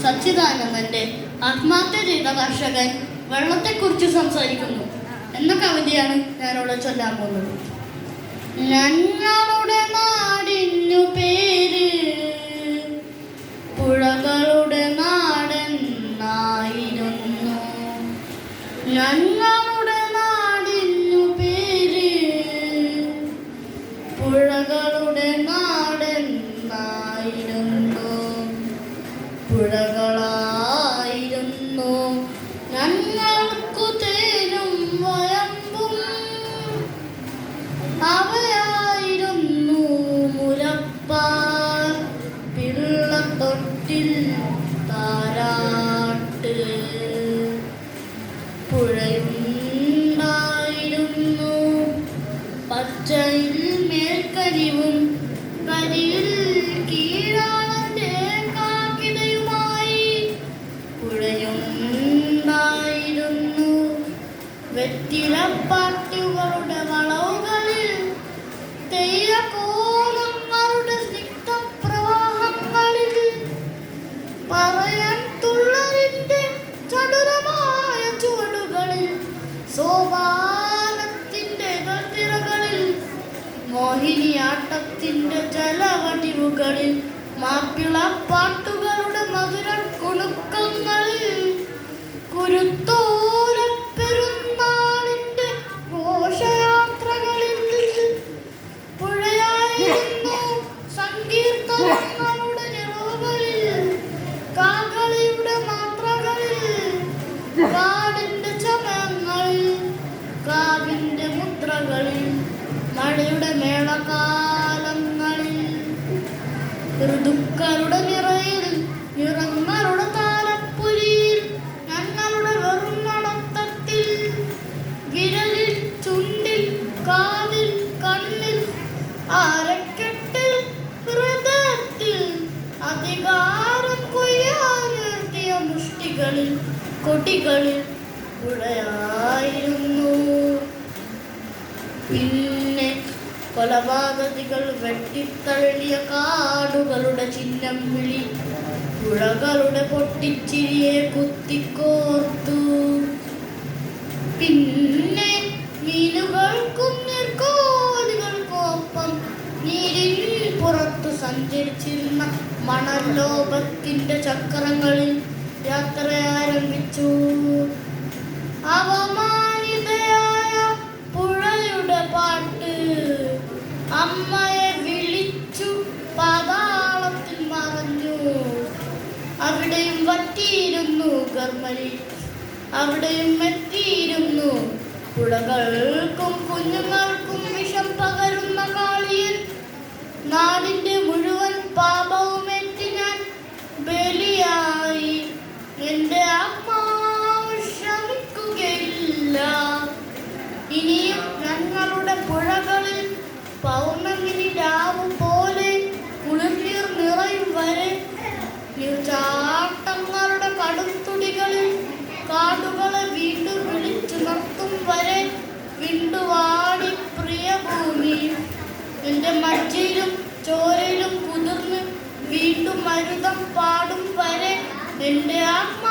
സച്ചിദാനന്ദന്റെ ആത്മഹത്യ ചെയ്ത കർഷകൻ വെള്ളത്തെക്കുറിച്ച് സംസാരിക്കുന്നു എന്ന കവിതയാണ് ഞാനിവിടെ ചൊല്ലാൻ പോകുന്നത്. ഞങ്ങളുടെ നാടിനു പേര് പുഴകളുടെ നാടെന്നായിരുന്നു. ഞങ്ങളുടെ നാടിനു പേര് പുഴകളുടെ നാടെന്നായിരുന്നു. പുഴകളായിരുന്നു ഞങ്ങൾക്കു തേനും വയമ്പും. അവയായിരുന്നു മുലപ്പാൽ പിള്ളത്തൊട്ടിൽ താരാട്ട്. പുഴയുണ്ടായിരുന്നു പച്ചയിൽ മേൽക്കരിവും കരിയിൽ കീഴാളന്റെ കാക്കിടയുമായി. പുഴയുണ്ടായിരുന്നു വെറ്റിലപ്പാട്ടുകളുടെ വളവുകളിൽ തെയ്യക്കോലങ്ങളുടെ സ്നിഗ്ധപ്രവാഹങ്ങളിൽ. പറയാൻ തുള്ളലിന്റെ ചടുലമായ ചുവടുകളിൽ സോപാനത്തിന്റെ തിറകളിൽ മോഹിനിയാട്ടത്തിന്റെ ജലവടിവുകളിൽ മാപ്പിളപ്പാട്ടുകളുടെ മധുര കുണുക്കങ്ങളിൽ കുരുത്തോലപ്പെരുന്നാളിന്റെ ഘോഷയാത്രകളിൽ. പുഴയായിരുന്നു സങ്കീർത്തനങ്ങളുടെ നിറവുകളിൽ കാകളിയുടെ മാത്രകളിൽ. കാടിന്റെ ചമയങ്ങളിൽ കാവിന്റെ മുദ്രകളിൽ മഴയുടെ മേളകാലങ്ങളിൽ. ഋതുക്കളുടെ നിറയിൽ നിറങ്ങളുടെ താലപ്പൊലിയിൽ ഞങ്ങളുടെ വെറും നടത്തത്തിൽ. വിരലിൽ ചുണ്ടിൽ കാതിൽ കണ്ണിൽ അരക്കെട്ടിൽ ഹൃദയത്തിൽ അധികാരം കൊയ്യാനുയർത്തിയ മുഷ്ടികളിൽ കൊടികളിൽ പുഴയായിരുന്നു. പിന്നെ കൊലപാതകികൾ വെട്ടിത്തള്ളിയ കാടുകളുടെ ചിഹ്നം വിളി പുഴകളുടെ പൊട്ടിച്ചിരിയെ കുത്തിക്കോർത്തു. പിന്നെ മീനുകൾക്കും നീർക്കോലികൾക്കൊപ്പം നീരിൻ പുറത്തു സഞ്ചരിച്ചിരുന്ന മണലോപത്തിന്റെ ചക്രങ്ങളിൽ യാത്ര ആരംഭിച്ചു. അവമാനിതയായ പുഴയുടെ പാട്ട് അമ്മയെ വിളിച്ചു പാതാളത്തിൽ മറഞ്ഞു. അവിടെയും വറ്റിയിരുന്നു ഗർമലി, അവിടെയും എത്തിയിരുന്നു പുഴകൾക്കും കുഞ്ഞുങ്ങൾക്കും വിഷം പകരുന്ന കാളിയൻ. നാടിന്റെ മുഴുവൻ പാപവുമേറ്റ് ഞാൻ ബലിയായി. എന്റെ ആത്മാവ് ശമിക്കുകയില്ല. ഇനിയും ഞങ്ങളുടെ പുഴകളിൽ പൗർണമിനി രാവ് പോലെ കുളിർനീർ നിറയും വരെ, ചാട്ടങ്ങളുടെ കടുംതുടികളിൽ കാടുകളെ വീണ്ടും വിളിച്ചുണർത്തും വരെ, വിണ്ടുവാടി പ്രിയഭൂമി എന്റെ മജ്ജയിലും ചോരയിലും കുതിർന്ന് വീണ്ടും മരുതം പാടും വരെ എന്റെ ആത്മ